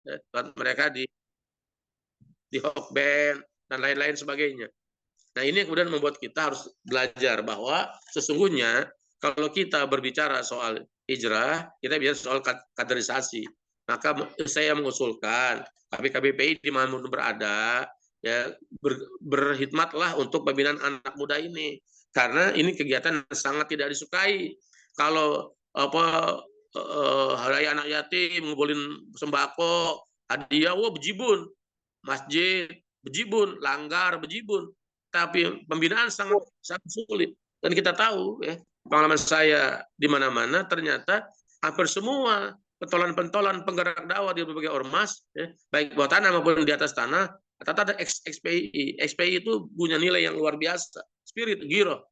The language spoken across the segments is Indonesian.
buat mereka di Hokben dan lain-lain sebagainya. Nah, ini kemudian membuat kita harus belajar bahwa sesungguhnya kalau kita berbicara soal hijrah, kita bicara soal kaderisasi. Maka saya mengusulkan KBKBPI dimanapun berada, ya berkhidmatlah untuk pembinaan anak muda ini, karena ini kegiatan yang sangat tidak disukai. Kalau hari anak yatim ngumpulin sembako, hadiah, wah bejibun, masjid bejibun, langgar bejibun, tapi pembinaan sangat sulit. Dan kita tahu ya, pengalaman saya di mana-mana ternyata hampir semua pentolan-pentolan penggerak dakwah di berbagai ormas, ya, baik bawah tanah maupun di atas tanah, ada XPI. XPI itu punya nilai yang luar biasa, spirit, giro,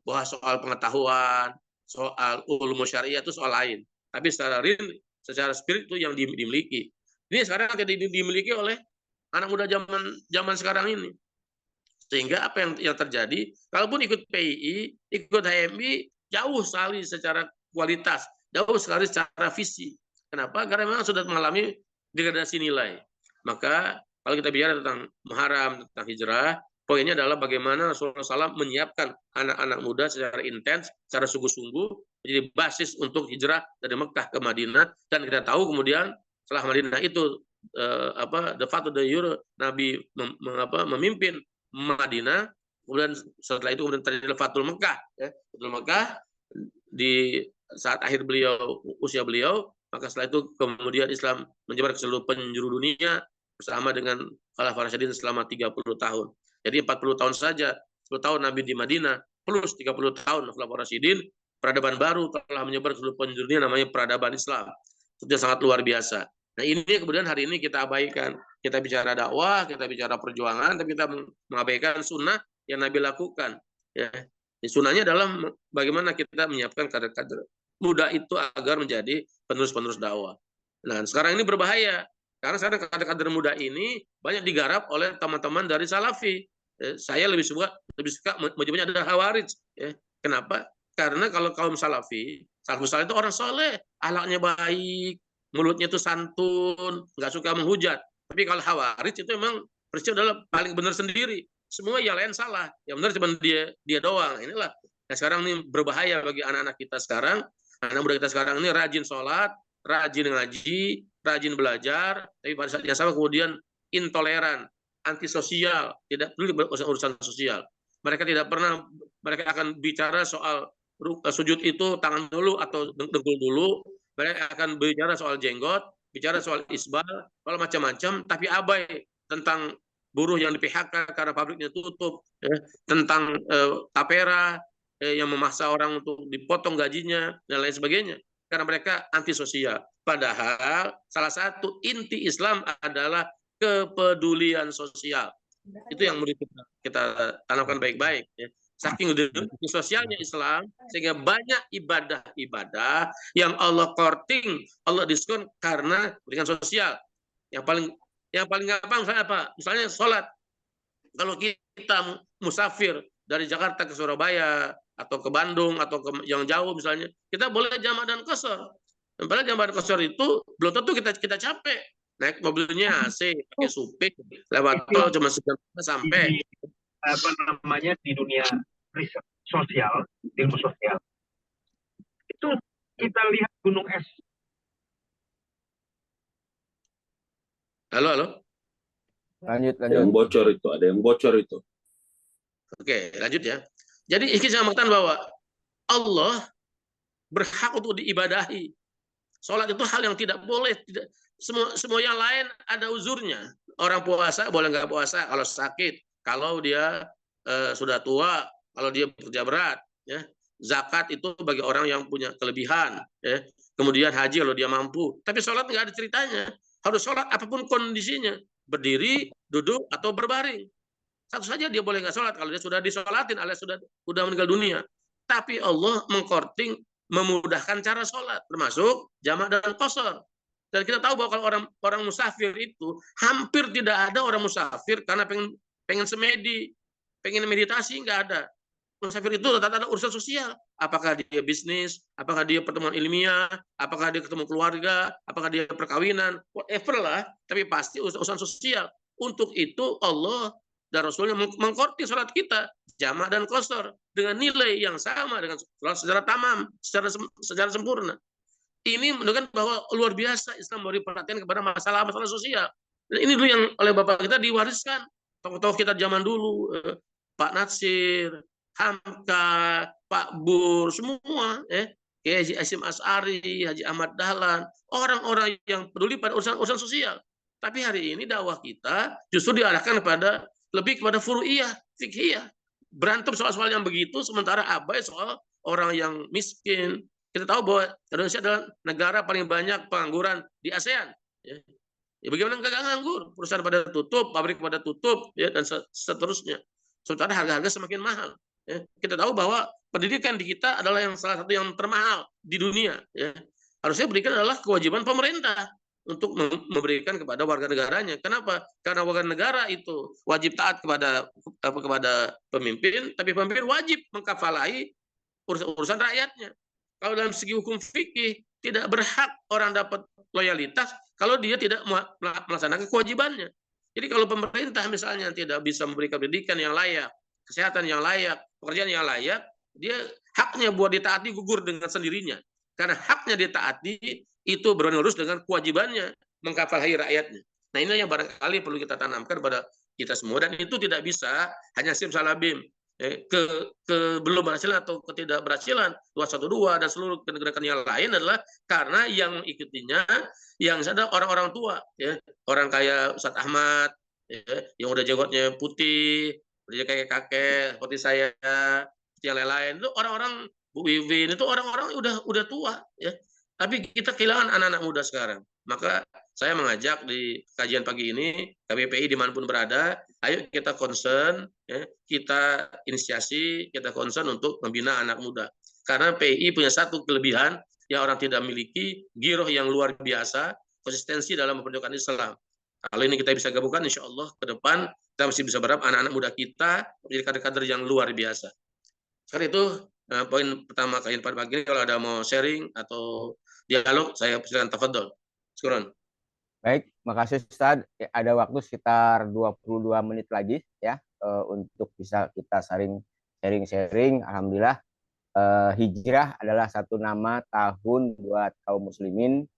bahwa soal pengetahuan, soal ulum syariah itu soal lain. Tapi secara real, secara spirit itu yang dimiliki. Ini sekarang tidak dimiliki oleh anak muda zaman sekarang ini. Sehingga apa yang terjadi, kalaupun ikut PII, ikut HMI, jauh sekali secara kualitas, jauh sekali secara visi. Kenapa? Karena memang sudah mengalami degradasi nilai. Maka kalau kita bicara tentang Muharram, tentang hijrah, poinnya adalah bagaimana Rasulullah SAW menyiapkan anak-anak muda secara intens, secara sungguh-sungguh, menjadi basis untuk hijrah dari Mekah ke Madinah. Dan kita tahu kemudian setelah Madinah itu the Fatu the Euro, Nabi memimpin Madinah, kemudian setelah itu kemudian terjadi Fatul Mekah, ya. Fatul Mekah di saat akhir usia beliau, maka setelah itu kemudian Islam menyebar ke seluruh penjuru dunia bersama dengan Khalifah Rasyidin selama 30 tahun. Jadi 40 tahun saja, 10 tahun Nabi di Madinah plus 30 tahun Khalifah Rasyidin, peradaban baru telah menyebar ke seluruh penjuru dunia, namanya peradaban Islam. Itu sangat luar biasa. Nah, ini kemudian hari ini kita abaikan. Kita bicara dakwah, kita bicara perjuangan, tapi kita mengabaikan sunnah yang Nabi lakukan. Ya. Sunnahnya adalah bagaimana kita menyiapkan kader-kader muda itu agar menjadi penerus-penerus dakwah. Nah, sekarang ini berbahaya. Karena sekarang kader-kader muda ini banyak digarap oleh teman-teman dari Salafi. Saya lebih suka menyebutnya adalah Khawarij. Kenapa? Karena kalau kaum Salafi, Salafus Saleh itu orang soleh, akhlaknya baik, mulutnya itu santun, nggak suka menghujat. Tapi kalau Khawarij itu memang prinsip adalah paling benar sendiri. Semua yang lain salah. Yang benar cuma dia doang. Inilah. Nah, sekarang ini berbahaya bagi anak-anak kita sekarang. Anak muda kita sekarang ini rajin sholat, rajin ngaji, rajin belajar, tapi pada saat yang sama kemudian intoleran, antisosial, tidak peduli urusan sosial. Mereka tidak pernah, mereka akan bicara soal sujud itu tangan dulu atau dengkul dulu. Mereka akan bicara soal jenggot, bicara soal isbal, soal macam-macam, tapi abai tentang buruh yang di PHK karena pabriknya tutup, tentang tapera yang memaksa orang untuk dipotong gajinya dan lain sebagainya. Karena mereka antisosial. Padahal salah satu inti Islam adalah kepedulian sosial. Itu yang mesti kita tanamkan baik-baik. Ya. Saking sosialnya Islam, sehingga banyak ibadah-ibadah yang Allah korting, Allah diskon karena dengan sosial. Yang paling gampang misalnya apa? Misalnya sholat. Kalau kita musafir dari Jakarta ke Surabaya atau ke Bandung atau ke yang jauh misalnya, kita boleh jamak dan qashar. Padahal jamak dan qashar itu belum tentu kita capek. Naik mobilnya AC, pakai supir, lewat tol cuma sampai. Apa namanya di dunia riset sosial, ilmu sosial, itu kita lihat gunung es. Halo. Lanjut. Ada yang bocor itu. Oke, lanjut ya. Jadi ini saya mengatakan bahwa Allah berhak untuk diibadahi. Sholat itu hal yang tidak boleh, semua yang lain ada uzurnya. Orang puasa boleh nggak puasa kalau sakit, kalau dia sudah tua, kalau dia bekerja berat. Ya. Zakat itu bagi orang yang punya kelebihan. Ya. Kemudian haji kalau dia mampu. Tapi sholat nggak ada ceritanya. Harus sholat apapun kondisinya. Berdiri, duduk, atau berbaring. Satu saja dia boleh nggak sholat kalau dia sudah disolatin alias sudah meninggal dunia. Tapi Allah mengkorting, memudahkan cara sholat, termasuk jamak dan qashar. Dan kita tahu bahwa kalau orang musafir itu hampir tidak ada orang musafir karena pengen semedi, pengen meditasi, nggak ada. musafir itu rata-rata urusan sosial. Apakah dia bisnis, apakah dia pertemuan ilmiah, apakah dia ketemu keluarga, apakah dia perkawinan, whatever lah. Tapi pasti urusan sosial. Untuk itu Allah dan Rasulnya mengkorti sholat kita, jamak dan qasar, dengan nilai yang sama, dengan sholat secara tamam, secara sempurna. Ini menunjukkan bahwa luar biasa Islam memberi perhatian kepada masalah-masalah sosial. Dan ini dulu yang oleh Bapak kita diwariskan. Tokoh-tokoh kita zaman dulu, Pak Natsir, Hamka, Pak Bur, semua, Kiai Haji Hasyim Asy'ari, Haji Ahmad Dahlan, orang-orang yang peduli pada urusan sosial. Tapi hari ini dakwah kita justru diarahkan lebih kepada furu'iyah, fikhiyah. Berantem soal-soal yang begitu, sementara abai soal orang yang miskin. Kita tahu bahwa Indonesia adalah negara paling banyak pengangguran di ASEAN. Ya bagaimana nggak nganggur? Perusahaan pada tutup, pabrik pada tutup, ya, dan seterusnya. Sementara harga-harga semakin mahal. Ya. Kita tahu bahwa pendidikan di kita adalah salah satu yang termahal di dunia. Ya. Harusnya berikan adalah kewajiban pemerintah untuk memberikan kepada warga negaranya. Kenapa? Karena warga negara itu wajib taat kepada pemimpin, tapi pemimpin wajib mengkafalahi urusan rakyatnya. Kalau dalam segi hukum fikih tidak berhak orang dapat loyalitas kalau dia tidak melaksanakan kewajibannya. Jadi kalau pemerintah misalnya tidak bisa memberikan pendidikan yang layak, kesehatan yang layak, pekerjaan yang layak, dia haknya buat ditaati gugur dengan sendirinya. Karena haknya ditaati itu berurus dengan kewajibannya mengkafalahi rakyatnya. Nah ini yang barangkali perlu kita tanamkan pada kita semua, dan itu tidak bisa hanya simsalabim belum berhasilan atau ketidakberhasilan 212 dan seluruh gerakan yang lain adalah karena yang mengikutinya yang ada orang-orang tua, ya, orang kayak Ustadz Ahmad, ya, yang udah jenggotnya putih, udah kayak kakek seperti saya, yang lain-lain itu orang-orang, Bu Wiwin itu orang-orang udah tua, ya. Tapi kita kehilangan anak-anak muda sekarang. Maka saya mengajak di kajian pagi ini, KBPI dimanapun berada, ayo kita concern, ya, kita inisiasi, kita concern untuk membina anak muda. Karena PI punya satu kelebihan yang orang tidak miliki, giroh yang luar biasa, konsistensi dalam memperjuangkan Islam. Kalau ini kita bisa gabungkan, insya Allah ke depan kita masih bisa berharap anak-anak muda kita menjadi kader-kader yang luar biasa. Sekarang itu poin pertama kajian pagi ini. Kalau ada mau sharing atau dialog, saya persilakan, tafadhol. Syukran. Baik, makasih Ustadz. Ada waktu sekitar 22 menit lagi ya untuk bisa kita sharing. Alhamdulillah, hijrah adalah satu nama tahun buat kaum muslimin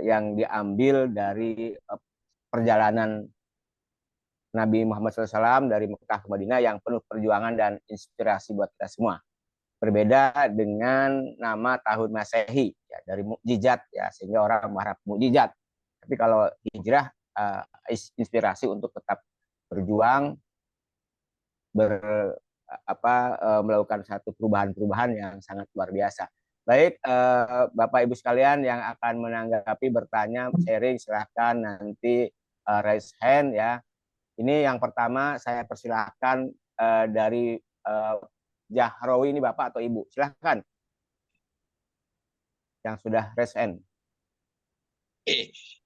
yang diambil dari perjalanan Nabi Muhammad SAW dari Mekah ke Madinah yang penuh perjuangan dan inspirasi buat kita semua. Berbeda dengan nama tahun Masehi, ya, dari mukjizat, ya, sehingga orang mengharap mukjizat. Tapi kalau hijrah inspirasi untuk tetap berjuang, melakukan satu perubahan-perubahan yang sangat luar biasa. Baik, Bapak Ibu sekalian yang akan menanggapi, bertanya, sharing, silahkan nanti raise hand ya. Ini yang pertama saya persilahkan dari Jahrowi, ini Bapak atau Ibu, silahkan yang sudah raise hand.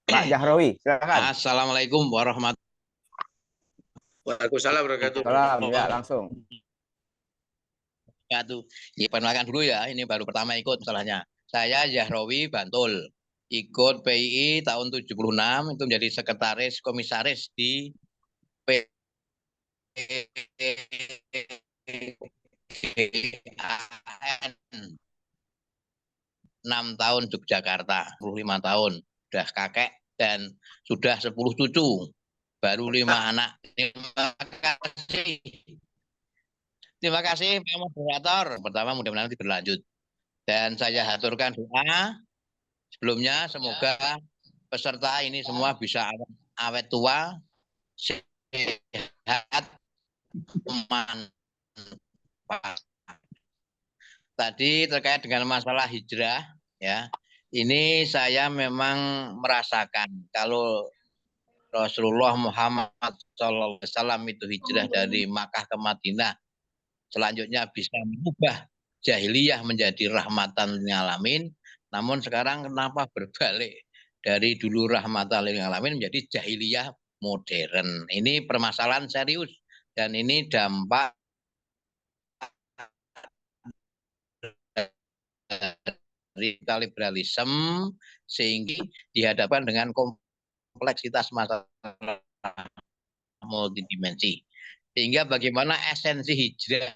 Pak Jahrowi, silahkan. Assalamualaikum warahmatullahi wabarakatuh. Waalaikumsalam warahmatullahi wabarakatuh. Ya, langsung. Ya, perkenalkan dulu ya, ini baru pertama ikut masalahnya. Saya Jahrowi Bantul, ikut PII tahun 76, itu menjadi sekretaris komisaris di PII 6 tahun Yogyakarta, 25 tahun, sudah kakek dan sudah 10 cucu, baru 5 anak. Terima kasih Pak Moderator. Pertama mudah-mudahan nanti berlanjut. Dan saya haturkan doa sebelumnya, semoga peserta ini semua bisa awet tua, sehat, manfaat. Tadi terkait dengan masalah hijrah, ya, ini saya memang merasakan kalau Rasulullah Muhammad SAW itu hijrah dari Makkah ke Madinah, selanjutnya bisa mengubah jahiliyah menjadi rahmatan lil alamin. Namun sekarang kenapa berbalik dari dulu rahmatan lil alamin menjadi jahiliyah modern? Ini permasalahan serius dan ini dampak liberalisme sehingga dihadapkan dengan kompleksitas masalah multidimensi. Sehingga bagaimana esensi hijrah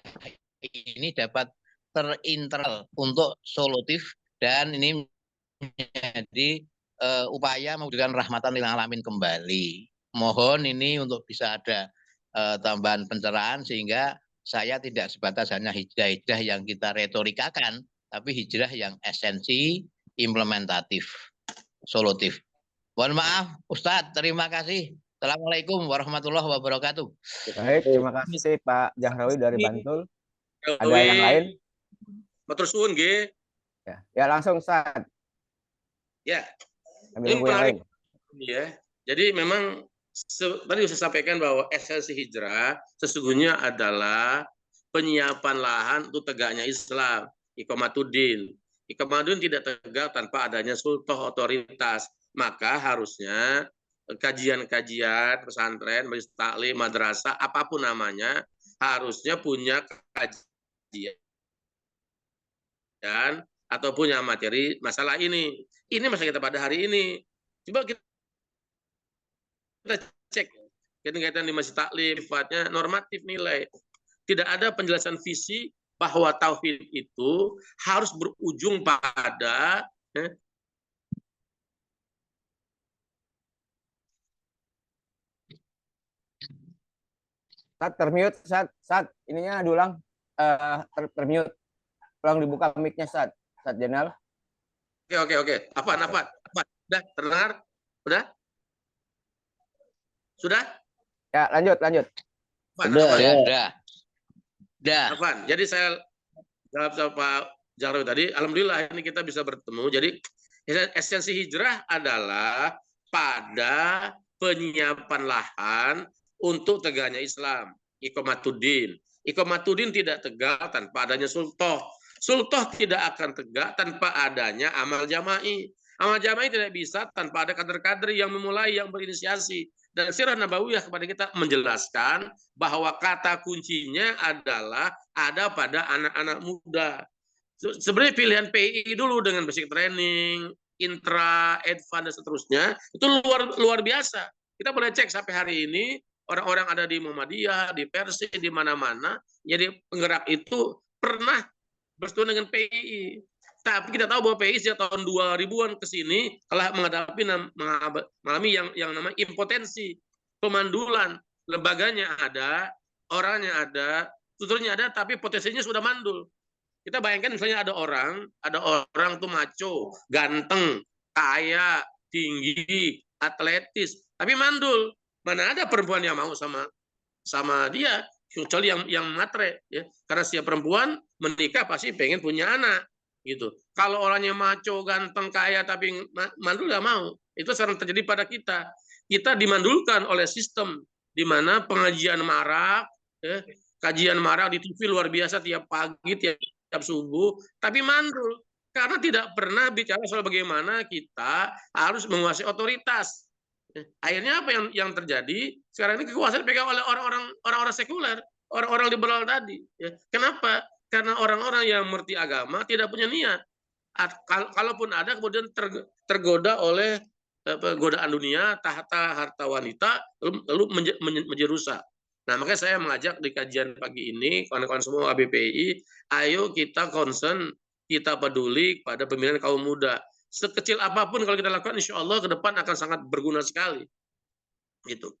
ini dapat terinteral untuk solutif dan ini menjadi upaya mewujudkan rahmatan lil alamin kembali. Mohon ini untuk bisa ada tambahan pencerahan sehingga saya tidak sebatas hanya hijrah-hijrah yang kita retorikakan, tapi hijrah yang esensi, implementatif, solutif. Mohon maaf, Ustadz, terima kasih. Assalamualaikum warahmatullahi wabarakatuh. Baik, terima kasih Pak Jahrawi dari Bantul. Ada yang lain? Matur suwun nggih. Ya langsung Ustadz. Ya. Ambil yang lain. Ya. Jadi memang tadi saya sampaikan bahwa esensi hijrah sesungguhnya adalah penyiapan lahan untuk tegaknya Islam, iqamatuddin. Iqamatuddin tidak tegak tanpa adanya sultan otoritas. Maka harusnya kajian-kajian pesantren, majelis taklim, madrasah, apapun namanya, harusnya punya kajian atau punya materi masalah ini. Ini masalah kita pada hari ini. Coba kita cek kaitan di masjid taklim, sifatnya normatif nilai. Tidak ada penjelasan visi bahwa tauhid itu harus berujung pada termute saat ininya diulang termute. Tolong dibuka mic-nya Saat Jenal. Oke. Apa? Udah terdengar? Udah? Sudah? Ya, lanjut. Sudah. Afan. Jadi saya jawab sama Pak Jahrawi tadi, alhamdulillah ini kita bisa bertemu. Jadi esensi hijrah adalah pada penyiapan lahan untuk tegaknya Islam, iqamatuddin. Iqamatuddin tidak tegak tanpa adanya sultan. Sultan tidak akan tegak tanpa adanya amal jama'i. Amal jama'i tidak bisa tanpa ada kader-kader yang memulai, yang berinisiasi. Dan sirah nabawiyah kepada kita menjelaskan bahwa kata kuncinya adalah ada pada anak-anak muda. Sebenarnya pilihan PI dulu dengan basic training, intra, advance, dan seterusnya, itu luar biasa. Kita boleh cek sampai hari ini, orang-orang ada di Muhammadiyah, di Persi, di mana-mana, jadi penggerak itu pernah bersetujuan dengan PI. Tapi kita tahu bahwa PI sejak tahun 2000-an ke sini telah mengalami yang namanya impotensi, pemandulan. Lembaganya ada, orangnya ada, tuturnya ada, tapi potensinya sudah mandul. Kita bayangkan misalnya ada orang tuh maco, ganteng, kaya, tinggi, atletis, tapi mandul. Mana ada perempuan yang mau sama dia, kecuali yang matre, ya. Karena setiap perempuan menikah pasti pengen punya anak, gitu. Kalau orangnya maco, ganteng, kaya, tapi mandul nggak mau. Itu sering terjadi pada kita. Kita dimandulkan oleh sistem di mana pengajian marak, ya, kajian marak di TV luar biasa tiap pagi, tiap subuh, tapi mandul karena tidak pernah bicara soal bagaimana kita harus menguasai otoritas. Akhirnya apa yang terjadi? Sekarang ini kekuasaan dipegang oleh orang-orang sekuler, orang-orang liberal tadi. Ya. Kenapa? Karena orang-orang yang mengerti agama tidak punya niat. Kalaupun ada, kemudian tergoda oleh godaan dunia, tahta harta wanita, lalu menjadi rusak. Nah, makanya saya mengajak di kajian pagi ini, kawan-kawan semua ABPI, ayo kita concern, kita peduli pada pembinaan kaum muda. Sekecil apapun kalau kita lakukan, insya Allah ke depan akan sangat berguna sekali. Gitu.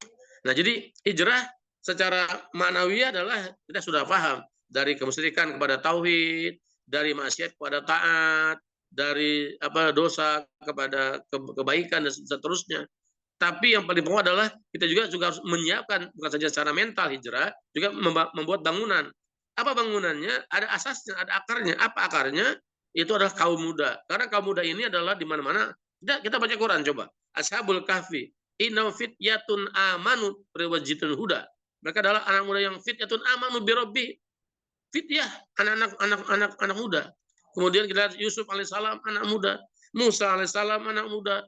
Nah, jadi hijrah secara ma'nawiyah adalah kita sudah paham dari kemusyrikan kepada tauhid, dari maksiat kepada taat, dari dosa kepada kebaikan dan seterusnya. Tapi yang paling pokok adalah kita juga harus menyiapkan bukan saja secara mental hijrah, juga membuat bangunan. Apa bangunannya? Ada asasnya, ada akarnya. Apa akarnya? Itu adalah kaum muda. Karena kaum muda ini adalah di mana-mana. Kita baca Quran coba. Ashabul Kahfi, innahum fityatun amanu biwajhitul huda. Mereka adalah anak muda yang fityatun amanu birabbi. Fityah, anak muda. Kemudian kita lihat Yusuf alaihissalam anak muda, Musa alaihissalam anak muda.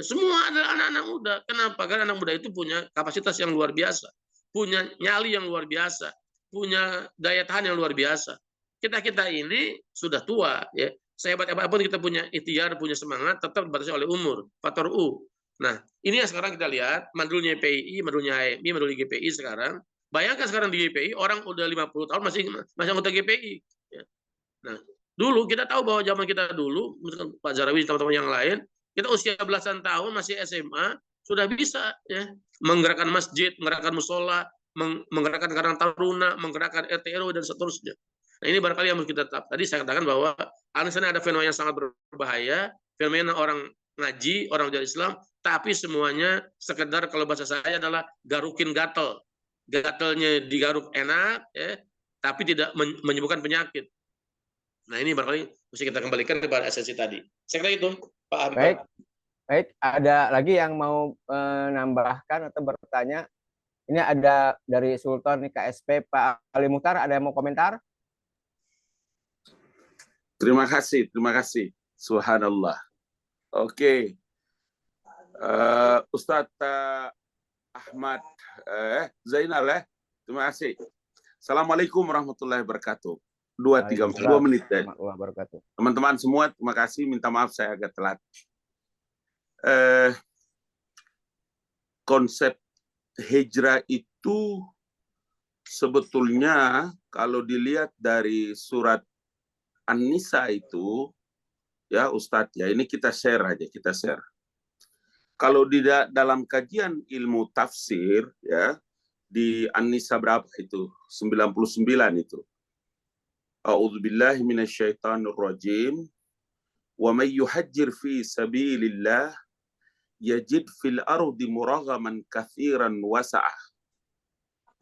Semua adalah anak-anak muda. Kenapa? Karena anak muda itu punya kapasitas yang luar biasa, punya nyali yang luar biasa, punya daya tahan yang luar biasa. Kita ini sudah tua, ya. sehebat apapun kita punya ikhtiar, punya semangat, tetap dibatasi oleh umur, faktor U. Nah, ini yang sekarang kita lihat, mandulnya PII, mandulnya HMI, mandulnya GPI sekarang. Bayangkan sekarang di GPI, orang udah 50 tahun masih anggota GPI. Ya. Nah, dulu kita tahu bahwa zaman kita dulu, misalkan Pak Zarawi, teman-teman yang lain, kita usia belasan tahun masih SMA, sudah bisa ya menggerakkan masjid, menggerakkan musola, menggerakkan Karang Taruna, menggerakkan RT/RW dan seterusnya. Nah, ini barangkali yang harus kita tetap. Tadi saya katakan bahwa alasannya ada fenomena yang sangat berbahaya, fenomena orang ngaji, orang belajar Islam, tapi semuanya sekedar kalau bahasa saya adalah garukin gatel. Gatelnya digaruk enak, ya, tapi tidak menyembuhkan penyakit. Nah, ini barangkali mesti kita kembalikan kepada esensi tadi. Saya kira itu, Pak Habib. Baik. Ada lagi yang mau menambahkan atau bertanya? Ini ada dari Sultan nih, KSP, Pak Ali Muhtar, ada yang mau komentar? Terima kasih. Subhanallah. Oke. Ustadz Ahmad Zainal, terima kasih. Assalamualaikum warahmatullahi wabarakatuh. 2 menit ya. Teman-teman semua, terima kasih. Minta maaf saya agak telat. Konsep hijrah itu sebetulnya kalau dilihat dari surat An-Nisa itu, ya Ustadz, ya ini kita share aja, kita share. Kalau di dalam kajian ilmu tafsir, ya di An-Nisa berapa itu? 99 itu. A'udzubillahi minasyaitonir rajim. Wa may yuhajjir fi sabilillah yajid fil ardi muraghaman katsiran wasa'ah.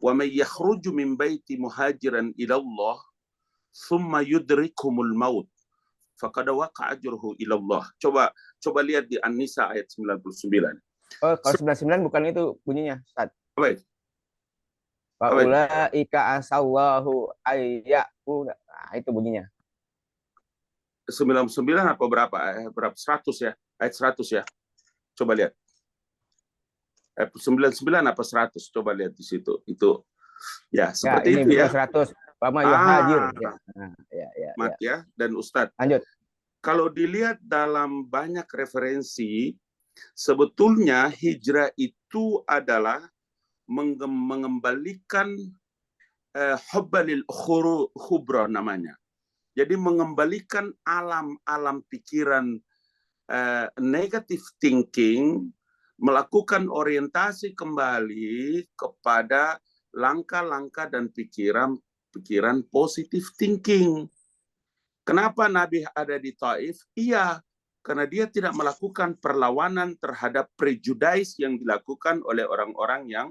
Wa may yakhruju min baiti muhajiran ila Allah thumma yudrikumul maut faqad waqa'a ajruhu ila Allah. Coba lihat di An-Nisa ayat 99. Oh, kalau 99 bukan itu bunyinya, Ustaz. Baik. Faulaika asallahu ayyaku. Nah, itu bunyinya. 99 apa berapa? Berapa? 100 ya. Ayat 100 ya. Coba lihat. 99 apa 100? Coba lihat di situ. Itu ya seperti ya, ini itu ya. 100. Pama yuhajir. Ya. Dan Ustadz. Lanjut. Kalau dilihat dalam banyak referensi, sebetulnya hijrah itu adalah mengembalikan hubbalil khubra namanya. Jadi mengembalikan alam pikiran negative thinking, melakukan orientasi kembali kepada langkah-langkah dan pikiran positive thinking. Kenapa Nabi ada di Taif? Iya, karena dia tidak melakukan perlawanan terhadap prejudice yang dilakukan oleh orang-orang yang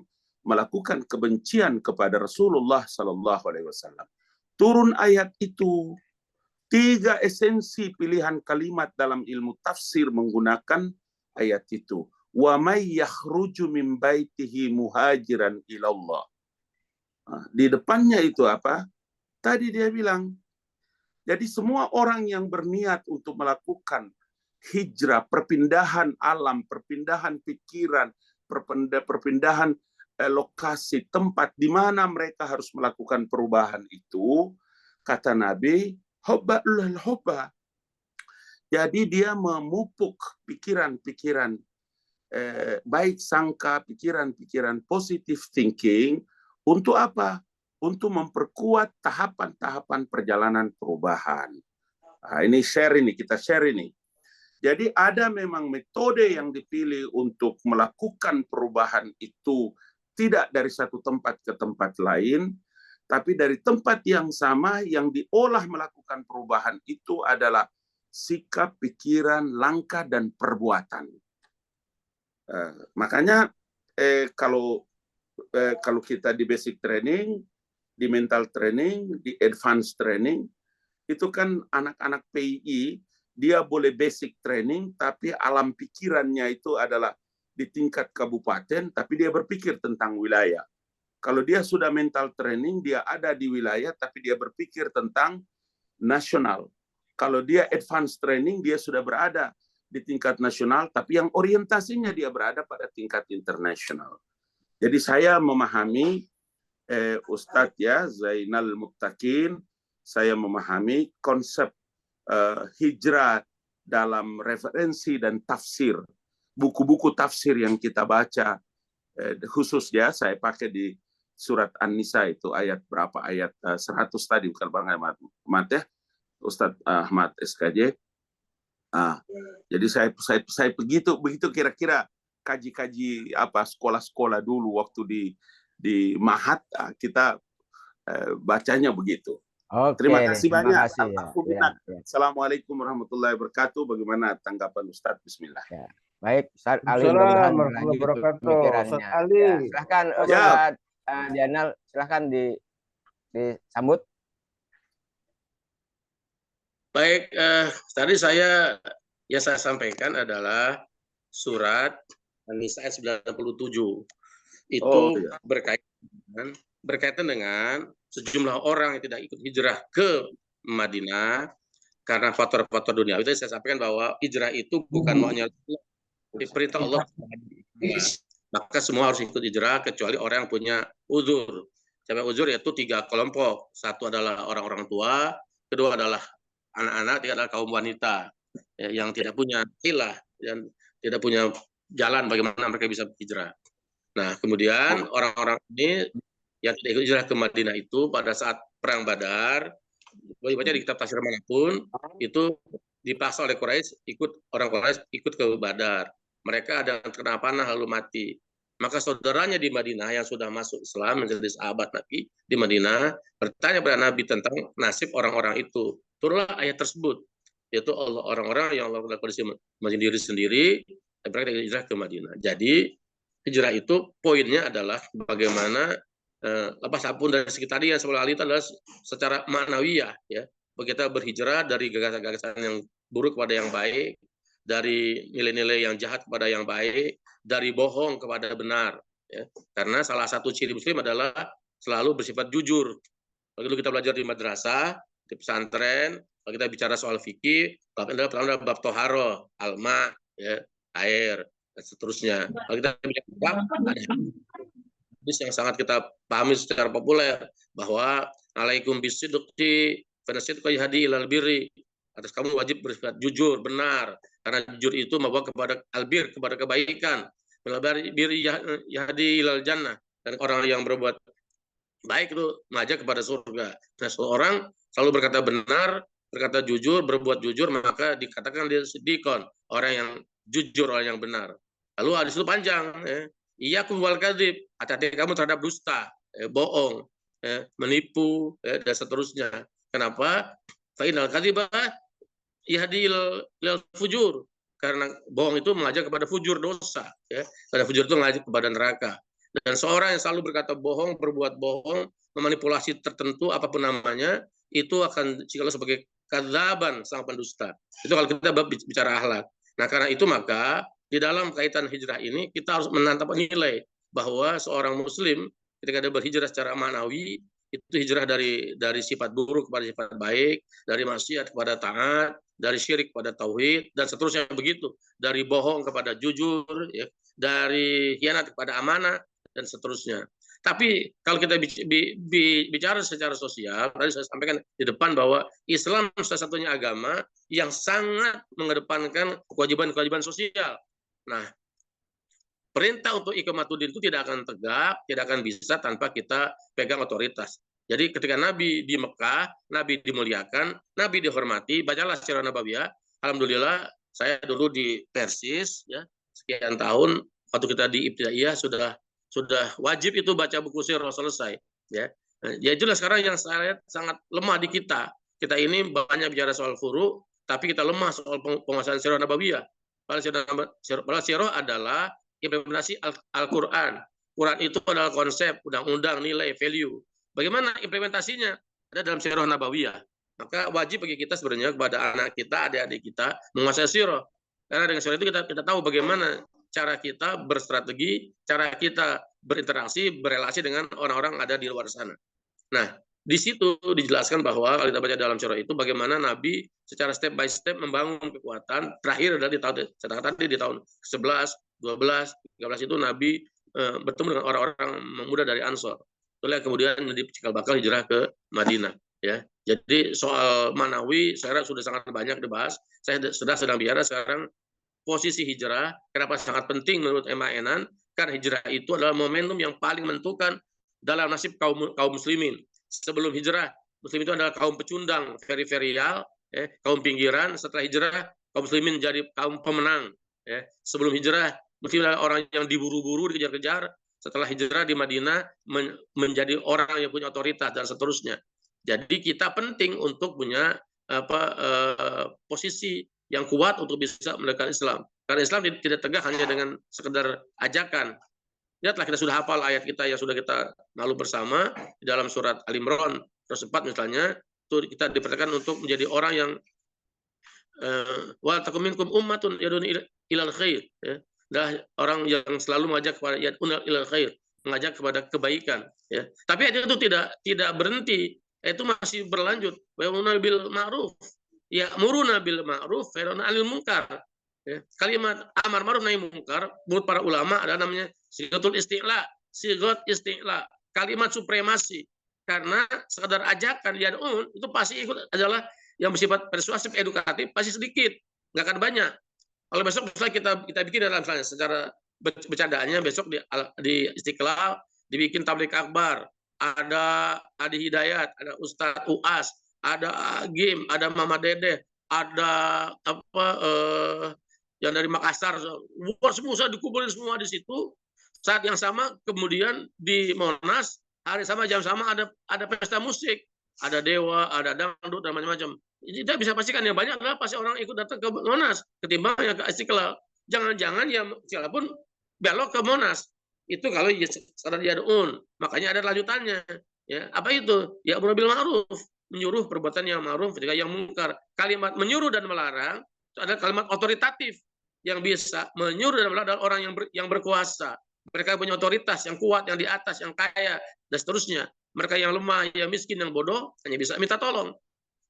melakukan kebencian kepada Rasulullah Sallallahu Alaihi Wasallam. Turun ayat itu. 3 esensi pilihan kalimat dalam ilmu tafsir menggunakan ayat itu. Wa may yakhruju min baitihi muhajiran ilallah. Di depannya itu apa? Tadi dia bilang, jadi semua orang yang berniat untuk melakukan hijrah, perpindahan alam, perpindahan pikiran, perpindahan lokasi, tempat di mana mereka harus melakukan perubahan itu, kata Nabi, hubba'ul hubba. Jadi dia memupuk pikiran-pikiran baik sangka, pikiran-pikiran positive thinking, untuk apa? Untuk memperkuat tahapan-tahapan perjalanan perubahan. Nah, kita share ini. Jadi ada memang metode yang dipilih untuk melakukan perubahan itu tidak dari satu tempat ke tempat lain, tapi dari tempat yang sama yang diolah melakukan perubahan itu adalah sikap, pikiran, langkah, dan perbuatan. Makanya kalau kita di basic training, di mental training, di advanced training, itu kan anak-anak PII, dia boleh basic training, tapi alam pikirannya itu adalah di tingkat kabupaten, tapi dia berpikir tentang wilayah. Kalau dia sudah mental training, dia ada di wilayah, tapi dia berpikir tentang nasional. Kalau dia advanced training, dia sudah berada di tingkat nasional, tapi yang orientasinya dia berada pada tingkat internasional. Jadi saya memahami Ustadz ya Zainal Muttaqin, saya memahami konsep hijrah dalam referensi dan tafsir, buku-buku tafsir yang kita baca, khususnya saya pakai di surat An-Nisa itu ayat berapa, ayat 100 tadi, bukan Bang Ahmad ya, Ustadz Ahmad SKJ. Jadi saya begitu kira-kira kaji-kaji sekolah-sekolah dulu waktu di Mahat, kita bacanya begitu. Oke, Terima kasih banyak. kasih, ya. Assalamualaikum warahmatullahi wabarakatuh. Bagaimana tanggapan Ustadz? Bismillah. Ya. Baik, Ustadz Ali, mudah-mudahan berlanjut pemikirannya. Ya, silahkan Ustadz Dianal, silahkan disambut. Baik, tadi saya sampaikan adalah surat An-Nisa 97. Itu berkaitan dengan sejumlah orang yang tidak ikut hijrah ke Madinah karena faktor-faktor dunia. Itu saya sampaikan bahwa hijrah itu bukan maunya perintah Allah. Maka semua harus ikut hijrah kecuali orang yang punya uzur. Sampai uzur yaitu 3 kelompok. Satu adalah orang-orang tua, kedua adalah anak-anak, tiga adalah kaum wanita yang tidak punya hilah dan tidak punya jalan bagaimana mereka bisa hijrah. Nah, kemudian orang-orang ini yang tidak ikut hijrah ke Madinah itu pada saat perang Badar, baca di kitab tafsir manapun, itu dipaksa oleh orang Quraisy ikut ke Badar. Mereka ada yang kena panah lalu mati. Maka saudaranya di Madinah yang sudah masuk Islam menjadi sahabat Nabi di Madinah bertanya pada Nabi tentang nasib orang-orang itu. Turunlah ayat tersebut, yaitu orang-orang yang Allah kondisi diri sendiri dan mereka hijrah ke Madinah. Jadi hijrah itu poinnya adalah bagaimana apapun dari segi tadi yang sebelum itu adalah secara maknawiyah, ya. Kita berhijrah dari gagasan-gagasan yang buruk kepada yang baik, dari nilai-nilai yang jahat kepada yang baik, dari bohong kepada benar, ya. Karena salah satu ciri Muslim adalah selalu bersifat jujur. Kalau kita belajar di madrasah, di pesantren, kalau kita bicara soal fikih, adalah bab toharo, alma, ya, air, dan seterusnya. Kalau kita bicara bab, ada hadis yang sangat kita pahami secara populer bahwa alaikum bisidqi fanasidqu yahdi ilal birri, atas kamu wajib bersifat jujur, benar, karena jujur itu membawa kepada albir, kepada kebaikan, birri yahdi ilal jannah, dan orang yang berbuat baik itu mengajak kepada surga. Nah, seorang selalu berkata benar, berkata jujur, berbuat jujur, maka dikatakan dia siddiqon, orang yang jujur, orang yang benar. Lalu hadis itu panjang, ya. Iyyakum wal kadzib, hati-hati kamu terhadap dusta, bohong, menipu, dan seterusnya. Kenapa? Fa innal kadziba yahdi ilal fujur, karena bohong itu mengajak kepada fujur, dosa, ya. Karena fujur itu mengajak kepada neraka. Dan seorang yang selalu berkata bohong, berbuat bohong, memanipulasi tertentu apapun namanya, itu akan dicikal sebagai kadzaban, sang pendusta. Itu kalau kita bicara akhlak. Nah, karena itu maka di dalam kaitan hijrah ini kita harus menantap nilai bahwa seorang muslim ketika dia berhijrah secara manawi itu hijrah dari sifat buruk kepada sifat baik, dari maksiat kepada taat, dari syirik kepada tauhid, dan seterusnya begitu, dari bohong kepada jujur, ya, dari khianat kepada amanah, dan seterusnya. Tapi kalau kita bicara secara sosial, tadi saya sampaikan di depan bahwa Islam satu-satunya agama yang sangat mengedepankan kewajiban-kewajiban sosial. Nah, perintah untuk iqamatuddin itu tidak akan tegak, tidak akan bisa tanpa kita pegang otoritas. Jadi ketika Nabi di Mekah, Nabi dimuliakan, Nabi dihormati, bacalah sirah nabawiyah. Alhamdulillah, saya dulu di Persis, ya, sekian tahun, waktu kita di Ibtidaiyah sudah wajib itu baca buku sirah selesai, ya. Ya jelas sekarang yang saya lihat sangat lemah di kita. Kita ini banyak bicara soal furu, tapi kita lemah soal penguasaan sirah nabawiyah. Padahal sirah adalah implementasi Al-Quran. Quran itu adalah konsep, undang-undang, nilai, value. Bagaimana implementasinya? Ada dalam sirah nabawiyah. Maka wajib bagi kita sebenarnya kepada anak kita, adik-adik kita menguasai sirah. Karena dengan sirah itu kita tahu bagaimana cara kita berstrategi, cara kita berinteraksi, berelasi dengan orang-orang ada di luar sana. Nah, di situ dijelaskan bahwa kalau kita baca dalam sirah itu bagaimana Nabi secara step by step membangun kekuatan. Terakhir adalah di tahun 11, 12, 13 itu Nabi bertemu dengan orang-orang muda dari Ansor. Itulah kemudian menjadi cikal bakal hijrah ke Madinah. ya. Jadi soal manawi saya sudah sangat banyak dibahas. Saya sudah sedang bicara sekarang posisi hijrah. Kenapa sangat penting menurut MAN? Karena hijrah itu adalah momentum yang paling menentukan dalam nasib kaum muslimin. Sebelum hijrah, muslim itu adalah kaum pecundang, periferial, kaum pinggiran. Setelah hijrah, kaum muslimin jadi kaum pemenang. Sebelum hijrah, muslim adalah orang yang diburu-buru, dikejar-kejar. Setelah hijrah di Madinah menjadi orang yang punya otoritas dan seterusnya. Jadi kita penting untuk punya posisi yang kuat untuk bisa mendekatkan Islam. Karena Islam tidak tegak hanya dengan sekedar ajakan. Lihatlah, kita sudah hafal ayat kita yang sudah kita malu bersama di dalam surat Al-Imran surah 4 misalnya, itu kita diperintahkan untuk menjadi orang yang wal takum minkum ummatun yad'un ilal khair, ya. Adalah orang yang selalu mengajak kepada yad'un ilal khair, mengajak kepada kebaikan, ya. Tapi itu tidak berhenti, itu masih berlanjut. Wa ya'muruna bil ma'ruf, ya'muruna bil ma'ruf wa yanhauna 'anil munkar. Ya. Kalimat amar ma'ruf nahi munkar menurut para ulama ada namanya sigatul isti'la, sigat isti'la, kalimat supremasi. Karena sekedar ajakan yad'un itu pasti ikut adalah yang bersifat persuasif, edukatif, pasti sedikit, nggak akan banyak. Kalau besok misalnya kita bikin dalam misalnya secara bercandaannya besok di Istiqlal dibikin tablik akbar, ada Adi Hidayat, ada Ustadz Uas, ada Gim, ada Mama Dede, ada yang dari Makassar, semua dikumpulin semua di situ. Saat yang sama kemudian di Monas hari sama jam sama ada pesta musik, ada dewa, ada dangdut dan macam-macam. Kita bisa pastikan yang banyak adalah pasti orang ikut datang ke Monas ketimbang yang ke Istiqlal. Jangan-jangan yang siapapun belok ke Monas. Itu kalau sadar yad'un, makanya ada lanjutannya. Ya, apa itu? Ya amru bil ma'ruf, menyuruh perbuatan yang ma'ruf ketika yang mungkar. Kalimat menyuruh dan melarang itu adalah kalimat otoritatif yang bisa menyuruh dan melarang orang yang berkuasa. Mereka punya otoritas yang kuat, yang di atas, yang kaya dan seterusnya. Mereka yang lemah, yang miskin, yang bodoh hanya bisa minta tolong.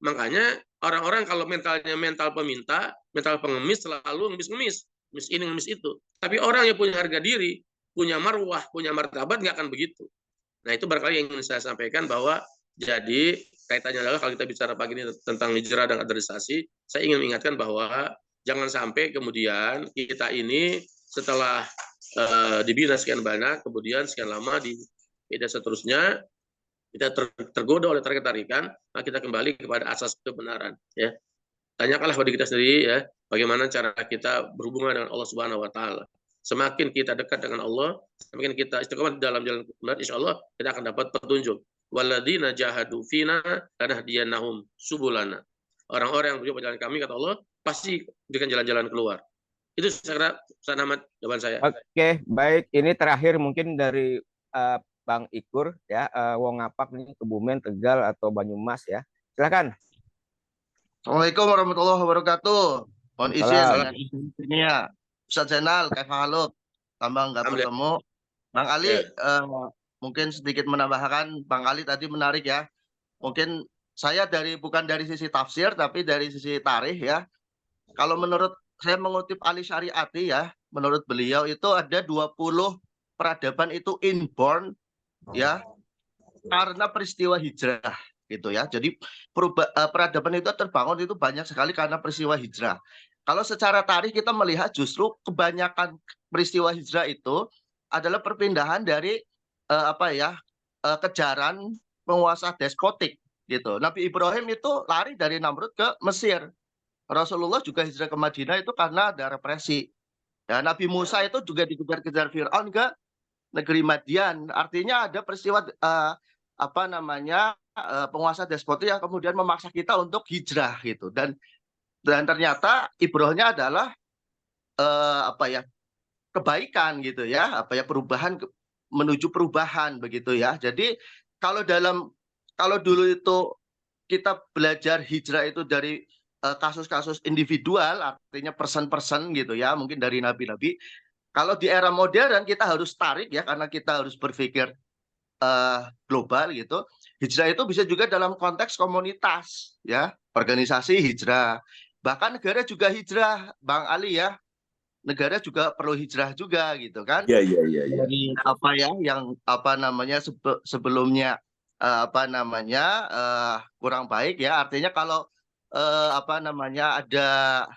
Makanya orang-orang kalau mentalnya mental peminta, mental pengemis selalu ngemis-ngemis, ngemis ini ngemis itu. Tapi orang yang punya harga diri, punya marwah, punya martabat nggak akan begitu. Nah itu barangkali yang ingin saya sampaikan bahwa jadi kaitannya adalah kalau kita bicara pagi ini tentang hijrah dan kaderisasi, saya ingin mengingatkan bahwa jangan sampai kemudian kita ini setelah dibina sekian banyak, kemudian sekian lama di media seterusnya kita tergoda oleh tarikan-tarikan, maka kita kembali kepada asas kebenaran. Ya, tanyakanlah pada kita sendiri, ya, bagaimana cara kita berhubungan dengan Allah Subhanahu Wa Taala. Semakin kita dekat dengan Allah, semakin kita istiqomah dalam jalan kebenaran, insya Allah kita akan dapat petunjuk. Walladzina jahadu fina lanahdiyannahum subulana. Orang-orang yang berjuang jalan kami, kata Allah, pasti berikan jalan-jalan keluar. Itu saya kira jawaban saya. Oke, baik. Ini terakhir mungkin dari Bang Ikur, ya, Wong Ngapak nih, Kebumen, Tegal atau Banyumas, ya. Silakan. Assalamualaikum warahmatullahi wabarakatuh. Mohon izin dengan izinnya Ustaz Zainal, Kak Haluk, tambah nggak bertemu. Bang Ali, mungkin sedikit menambahkan, Bang Ali tadi menarik ya. Mungkin saya bukan dari sisi tafsir, tapi dari sisi tarikh ya. Kalau menurut saya mengutip Ali Syariati ya, menurut beliau itu ada 20 peradaban itu inborn ya karena peristiwa hijrah gitu ya. Jadi peradaban itu terbangun itu banyak sekali karena peristiwa hijrah. Kalau secara tarikh kita melihat justru kebanyakan peristiwa hijrah itu adalah perpindahan dari kejaran penguasa despotik gitu. Nabi Ibrahim itu lari dari Namrud ke Mesir. Rasulullah juga hijrah ke Madinah itu karena ada represi. Ya, Nabi Musa itu juga dikejar-kejar Fir'aun ke negeri Madian. Artinya ada peristiwa penguasa despotik yang kemudian memaksa kita untuk hijrah gitu. Dan ternyata ibrohnya adalah kebaikan gitu ya, perubahan menuju perubahan begitu ya. Jadi kalau dulu itu kita belajar hijrah itu dari kasus-kasus individual, artinya person-person gitu ya, mungkin dari nabi-nabi. Kalau di era modern kita harus tarik ya, karena kita harus berpikir global gitu. Hijrah itu bisa juga dalam konteks komunitas ya, organisasi hijrah. Bahkan negara juga hijrah, Bang Ali ya. Negara juga perlu hijrah juga gitu kan. Iya. Dari sebelumnya kurang baik ya. Artinya kalau ada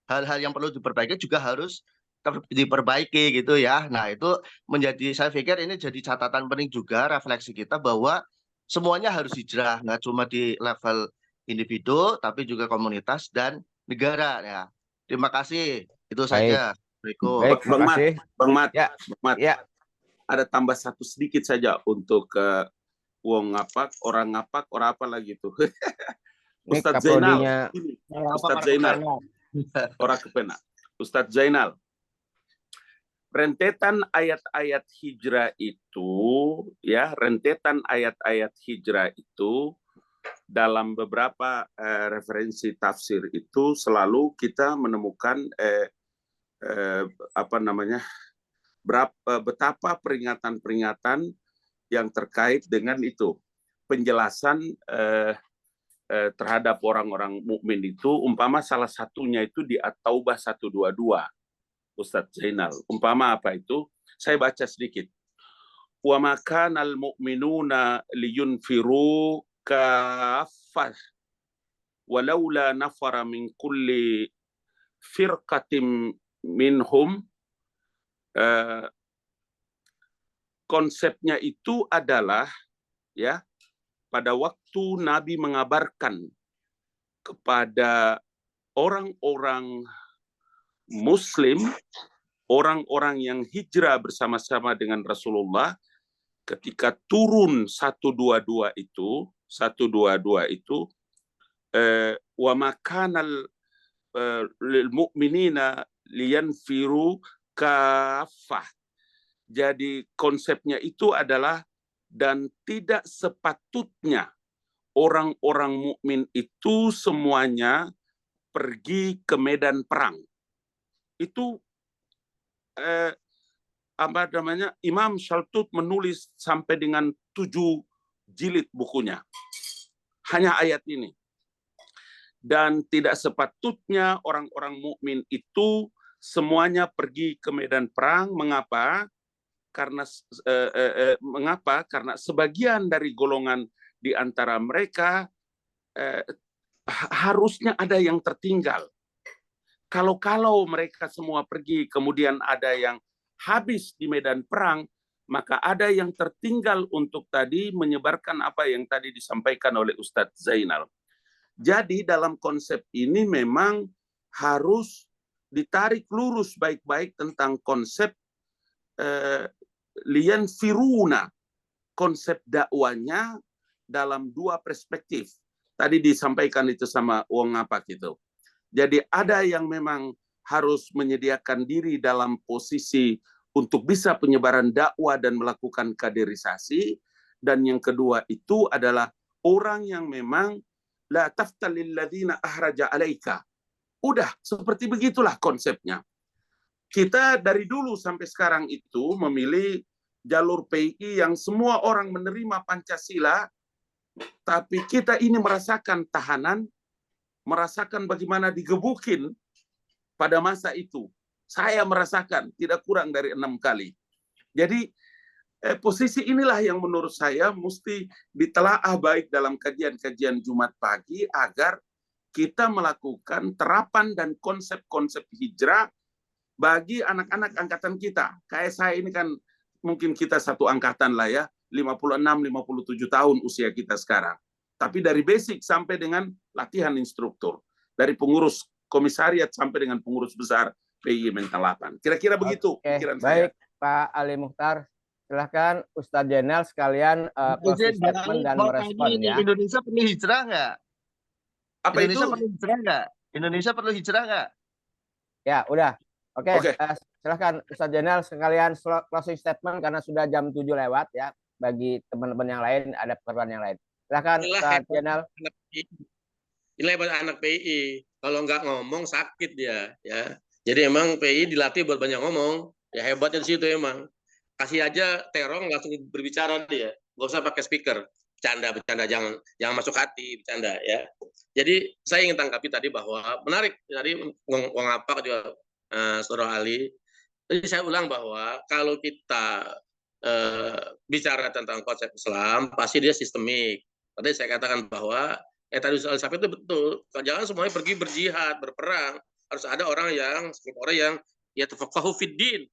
hal-hal yang perlu diperbaiki juga harus diperbaiki gitu ya. Nah, itu saya pikir ini jadi catatan penting juga refleksi kita bahwa semuanya harus hijrah, nggak cuma di level individu tapi juga komunitas dan negara ya. Terima kasih. Itu saja. Baik, Bang Mat, kasih. Bang Mat, Ya. Bang Mat. Ya. Ada tambah satu sedikit saja untuk wong ngapak, orang apa lagi tuh. Ustadz Zainal. Ustadz Zainal. Orang kepenak. Ustadz Zainal. Rentetan ayat-ayat hijrah itu, ya, rentetan ayat-ayat hijrah itu dalam beberapa referensi tafsir itu selalu kita menemukan betapa peringatan-peringatan yang terkait dengan itu, penjelasan terhadap orang-orang mukmin itu, umpama salah satunya itu di At-Taubah 122, Ustadz Zainal. Umpama apa itu? Saya baca sedikit. Wa makanal mu'minuna liyunfiru kaffah walaula nafara min kulli firqatim minhum. Konsepnya itu adalah, ya, pada waktu Nabi mengabarkan kepada orang-orang Muslim, orang-orang yang hijrah bersama-sama dengan Rasulullah, ketika turun 122 itu, wa makanal lil mu'minina liyanfiru kafah. Jadi konsepnya itu adalah, dan tidak sepatutnya orang-orang mukmin itu semuanya pergi ke medan perang. Itu Imam Shaltut menulis sampai dengan 7 jilid bukunya. Hanya ayat ini. Dan tidak sepatutnya orang-orang mukmin itu semuanya pergi ke medan perang. Mengapa? Karena sebagian dari golongan di antara mereka harusnya ada yang tertinggal. Kalau mereka semua pergi, kemudian ada yang habis di medan perang, maka ada yang tertinggal untuk tadi menyebarkan apa yang tadi disampaikan oleh Ustadz Zainal. Jadi dalam konsep ini memang harus ditarik lurus baik-baik tentang konsep lian firuna, konsep dakwanya dalam 2 perspektif. Tadi disampaikan itu sama Wong apa gitu. Jadi ada yang memang harus menyediakan diri dalam posisi untuk bisa penyebaran dakwah dan melakukan kaderisasi, dan yang kedua itu adalah orang yang memang la taftalil ladzina ahraja alaika. Udah, seperti begitulah konsepnya. Kita dari dulu sampai sekarang itu memilih jalur PII yang semua orang menerima Pancasila, tapi kita ini merasakan tahanan, merasakan bagaimana digebukin pada masa itu. Saya merasakan tidak kurang dari 6 kali. Jadi posisi inilah yang menurut saya mesti ditelaah baik dalam kajian-kajian Jumat pagi agar kita melakukan terapan dan konsep-konsep hijrah bagi anak-anak angkatan kita. Kayak saya ini kan mungkin kita satu angkatan lah ya, 56-57 tahun usia kita sekarang. Tapi dari basic sampai dengan latihan instruktur, dari pengurus komisariat sampai dengan pengurus besar PII Mental 8. Kira-kira begitu pikiran baik, saya. Pak Ali Mukhtar. Silahkan Ustadz Zainal sekalian closing statement dan merespon ya. Indonesia perlu hijrah nggak? Apa Indonesia itu? perlu hijrah nggak? Indonesia perlu hijrah nggak? Ya, udah. Oke. Oke. Silahkan Ustadz Zainal sekalian closing statement karena sudah jam 7 lewat ya. Bagi teman-teman yang lain ada pekerjaan yang lain. Silahkan Ustadz Zainal. Inilah hebat anak PII. Kalau nggak ngomong sakit dia, ya. Jadi emang PII dilatih buat banyak ngomong. Ya hebatnya di situ emang. Kasih aja terong langsung berbicara dia. Nggak usah pakai speaker. Bercanda, jangan masuk hati, bercanda ya. Jadi saya ingin tanggapi tadi bahwa menarik tadi Wong apa juga Saudara Ali. Jadi saya ulang bahwa kalau kita bicara tentang konsep Islam, pasti dia sistemik. Tadi saya katakan bahwa tadi Ustaz itu betul. Jangan semuanya pergi berjihad, berperang. Harus ada orang yang ya tafaqahu fiddin,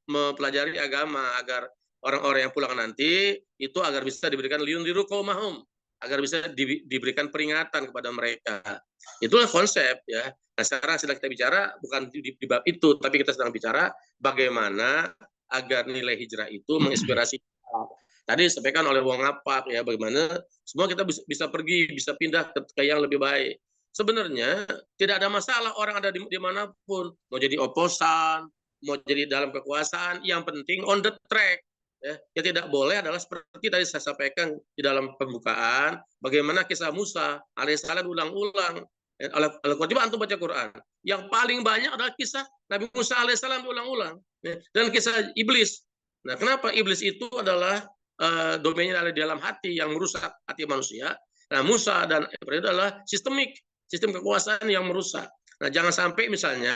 mempelajari agama agar orang-orang yang pulang nanti itu agar bisa diberikan liyundiru qaumahum, agar bisa diberikan peringatan kepada mereka. Itulah konsep ya. Nah, sekarang sedang kita bicara bukan di bab itu, tapi kita sedang bicara bagaimana agar nilai hijrah itu menginspirasi kita. Tadi disampaikan oleh Wong Ngapak ya, bagaimana semua kita bisa pergi, bisa pindah ke yang lebih baik. Sebenarnya tidak ada masalah orang ada dimanapun, mau jadi oposan, mau jadi dalam kekuasaan, yang penting on the track. Ya, yang tidak boleh adalah seperti tadi saya sampaikan di dalam pembukaan, bagaimana kisah Musa alaihissalam ulang-ulang. Coba antum baca Quran. Yang paling banyak adalah kisah Nabi Musa alaihissalam diulang-ulang, ya, dan kisah iblis. Nah, kenapa iblis itu adalah domainnya ada di dalam hati yang merusak hati manusia. Nah, Musa dan Ibrahim adalah sistemik, sistem kekuasaan yang merusak. Nah, jangan sampai misalnya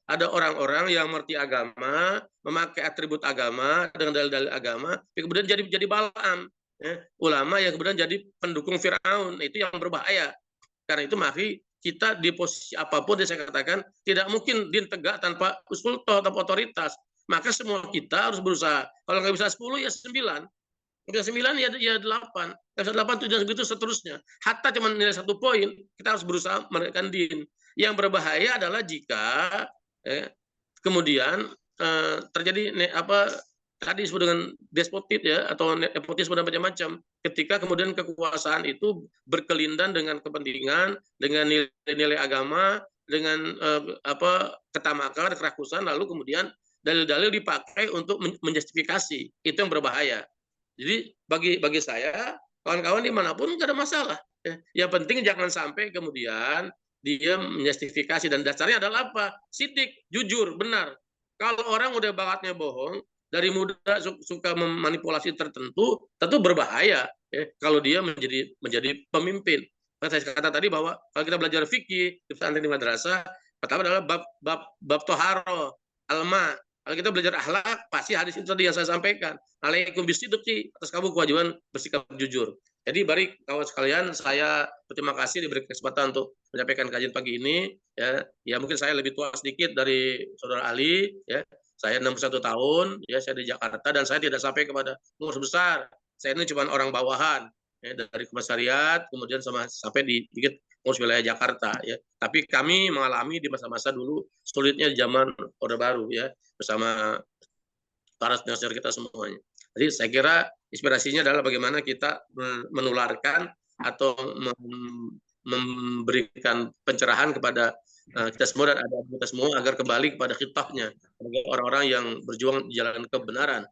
ada orang-orang yang mengerti agama, memakai atribut agama dengan dalil-dalil agama, kemudian jadi Balaam, ya, ulama yang kemudian jadi pendukung Firaun. Itu yang berbahaya. Karena itu mari kita di posisi apapun yang saya katakan tidak mungkin din tegak tanpa sultan, tanpa otoritas. Maka semua kita harus berusaha. Kalau nggak bisa 10 ya 9. Bisa 9 ya 8. Nggak bisa 8, 7, dan begitu seterusnya. Hatta cuma nilai 1 poin, kita harus berusaha menegakkan din. Yang berbahaya adalah jika kemudian terjadi tadi disebut dengan despotit ya, atau nepotisme dan macam-macam. Ketika kemudian kekuasaan itu berkelindan dengan kepentingan, dengan nilai-nilai agama, dengan ketamakan, kerakusan, lalu kemudian dalil-dalil dipakai untuk menjustifikasi. Itu yang berbahaya. Jadi bagi saya, kawan-kawan dimanapun nggak ada masalah. Yang penting jangan sampai kemudian dia menjustifikasi, dan dasarnya adalah apa? Sidik, jujur, benar. Kalau orang udah bakatnya bohong, dari muda suka memanipulasi tertentu, tentu berbahaya ya, kalau dia menjadi pemimpin. Saya kata tadi bahwa kalau kita belajar fikih di pesantren di madrasah, pertama adalah bab toharo, alma. Kalau kita belajar akhlak, pasti hadis itu tadi yang saya sampaikan. Alaikum bisidqi, atas kamu kewajiban bersikap jujur. Jadi bari kawan sekalian, saya berterima kasih diberi kesempatan untuk menyampaikan kajian pagi ini. Ya mungkin saya lebih tua sedikit dari saudara Ali. Ya, saya 61 tahun. Ya, saya di Jakarta dan saya tidak sampai kepada pengurus besar. Saya ini cuma orang bawahan ya, dari komisariat, kemudian sampai di pengurus wilayah Jakarta. Ya, tapi kami mengalami di masa-masa dulu sulitnya di zaman Orde Baru ya, bersama para senior kita semuanya. Jadi saya kira inspirasinya adalah bagaimana kita menularkan atau memberikan pencerahan kepada kita semua dan adik-adik kita semua agar kembali kepada khitabnya, orang-orang yang berjuang di jalan kebenaran.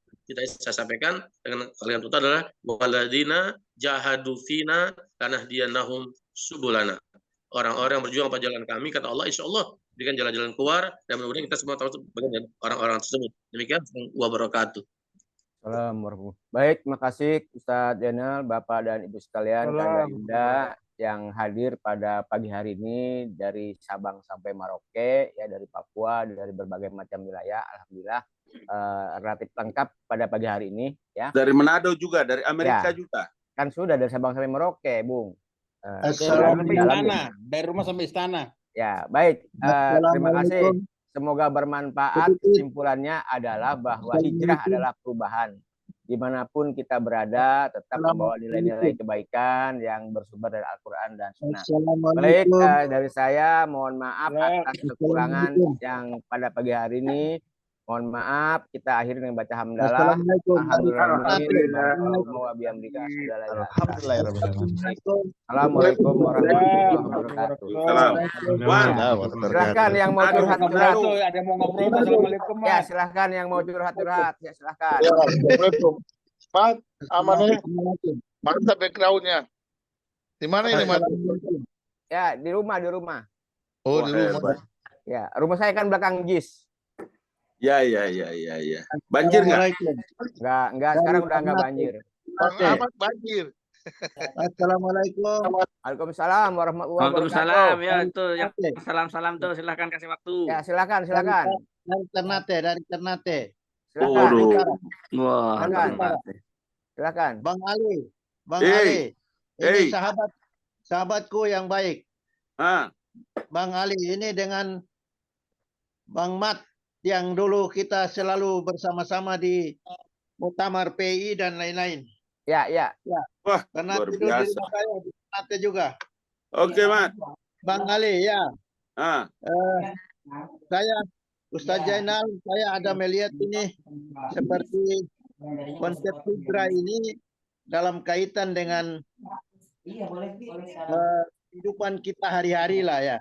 Saya sampaikan dengan kalian itu adalah waladina jahadu fina lanahdiyannahum subulana. Orang-orang yang berjuang pada jalan kami, kata Allah, insya Allah berikan jalan-jalan keluar, dan mudah-mudahan kita semua tahu bagian orang-orang tersebut. Demikian, wabarakatuh. Assalamualaikum. Baik, terima kasih Ustadz Zainal, Bapak dan Ibu sekalian, Kak Yunda yang hadir pada pagi hari ini dari Sabang sampai Merauke, ya, dari Papua, dari berbagai macam wilayah. Alhamdulillah relatif lengkap pada pagi hari ini. Ya. Dari Manado juga, dari Amerika ya, juga. Kan sudah dari Sabang sampai Merauke, Bung. Dari rumah sampai istana. Ya, baik. Terima kasih. Semoga bermanfaat. Kesimpulannya adalah bahwa hijrah adalah perubahan. Dimanapun kita berada, tetap membawa nilai-nilai kebaikan yang bersumber dari Al-Quran dan Sunnah. Baik, dari saya mohon maaf atas kekurangan yang pada pagi hari ini. Mohon maaf, kita akhiri dengan baca hamdalah. Assalamualaikum warahmatullahi wabarakatuh. Silahkan yang mau curhat-curhat. Ada mau ngobrol. Assalamualaikum. Ya, silahkan yang mau curhat-curhat. Ya, silahkan. Assalamualaikum. Mas, amannya? Mana background-nya? Di mana ini, Mas? Ya, di rumah. Oh, di rumah. Ya, rumah saya kan belakang JIS. Ya. Banjir nggak? Enggak. Sekarang udah nggak banjir. Amat banjir. Assalamualaikum. Waalaikumsalam warahmatullahi wabarakatuh. Waalaikumsalam. Ya, itu yang salam tuh, silahkan kasih waktu. Ya, silakan. Dari Ternate. Silakan. Waduh. Wah, Silakan. Silakan. Bang Ali, Bang Hey. Ali, ini Hey. sahabatku yang baik. Ah, Bang Ali, ini dengan Bang Mat yang dulu kita selalu bersama-sama di Muktamar PI dan lain-lain. Ya, ya. wah, Karena luar tidur di biasa. rumah saya di Ternate juga. Oke, Mat. Bang Ali, ya. Ah, Saya Ustadz Zainal, saya ada melihat ini seperti konsep hijrah ini dalam kaitan dengan kehidupan kita hari-hari lah ya.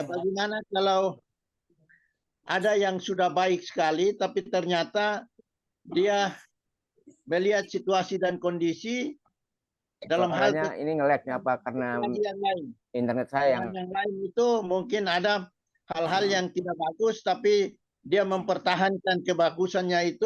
Bagaimana kalau ada yang sudah baik sekali, tapi ternyata dia melihat situasi dan kondisi dalam hal Suaranya ini nge-lag-nya apa karena yang lain. internet saya Yang lain itu mungkin ada hal-hal yang tidak bagus, tapi dia mempertahankan kebagusannya itu